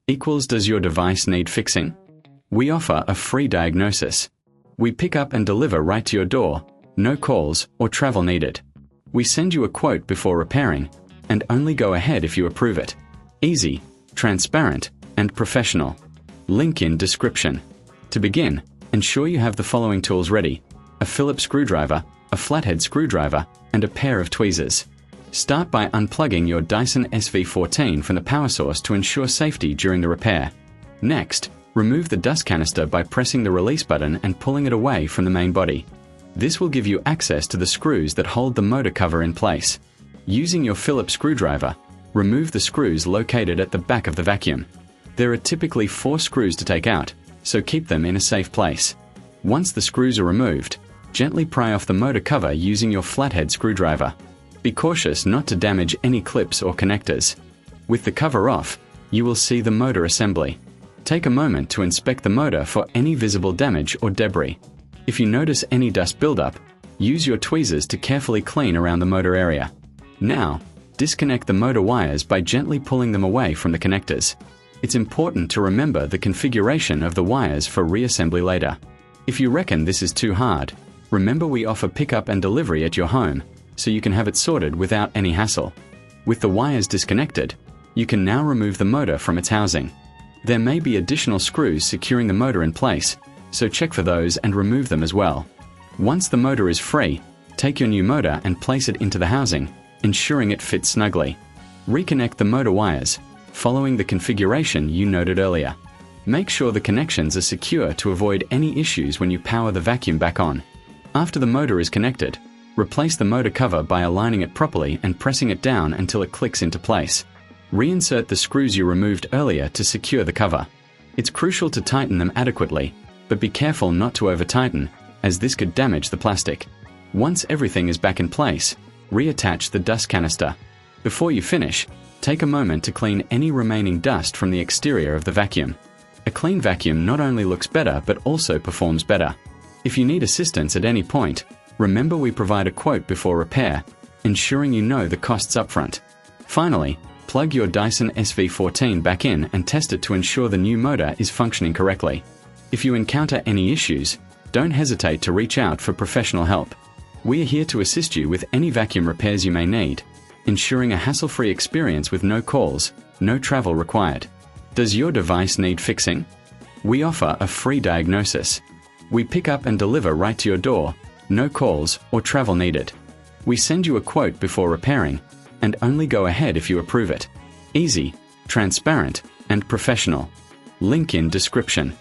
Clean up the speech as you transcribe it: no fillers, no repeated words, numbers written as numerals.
equals does your device need fixing? We offer a free diagnosis. We pick up and deliver right to your door, no calls or travel needed. We send you a quote before repairing, and only go ahead if you approve it. Easy, transparent, and professional. Link in description. To begin, ensure you have the following tools ready: a Phillips screwdriver, a flathead screwdriver, and a pair of tweezers. Start by unplugging your Dyson SV14 from the power source to ensure safety during the repair. Next, remove the dust canister by pressing the release button and pulling it away from the main body. This will give you access to the screws that hold the motor cover in place. Using your Phillips screwdriver, remove the screws located at the back of the vacuum. There are typically 4 screws to take out, so keep them in a safe place. Once the screws are removed, gently pry off the motor cover using your flathead screwdriver. Be cautious not to damage any clips or connectors. With the cover off, you will see the motor assembly. Take a moment to inspect the motor for any visible damage or debris. If you notice any dust buildup, use your tweezers to carefully clean around the motor area. Now, disconnect the motor wires by gently pulling them away from the connectors. It's important to remember the configuration of the wires for reassembly later. If you reckon this is too hard, remember we offer pickup and delivery at your home, so you can have it sorted without any hassle. With the wires disconnected, you can now remove the motor from its housing. There may be additional screws securing the motor in place, so check for those and remove them as well. Once the motor is free, take your new motor and place it into the housing, ensuring it fits snugly. Reconnect the motor wires, following the configuration you noted earlier. Make sure the connections are secure to avoid any issues when you power the vacuum back on. After the motor is connected, replace the motor cover by aligning it properly and pressing it down until it clicks into place. Reinsert the screws you removed earlier to secure the cover. It's crucial to tighten them adequately, but be careful not to over-tighten, as this could damage the plastic. Once everything is back in place, reattach the dust canister. Before you finish, take a moment to clean any remaining dust from the exterior of the vacuum. A clean vacuum not only looks better but also performs better. If you need assistance at any point, remember we provide a quote before repair, ensuring you know the costs upfront. Finally, plug your Dyson SV14 back in and test it to ensure the new motor is functioning correctly. If you encounter any issues, don't hesitate to reach out for professional help. We are here to assist you with any vacuum repairs you may need, ensuring a hassle-free experience with no calls, no travel required. Does your device need fixing? We offer a free diagnosis. We pick up and deliver right to your door, no calls or travel needed. We send you a quote before repairing, and only go ahead if you approve it. Easy, transparent, and professional. Link in description.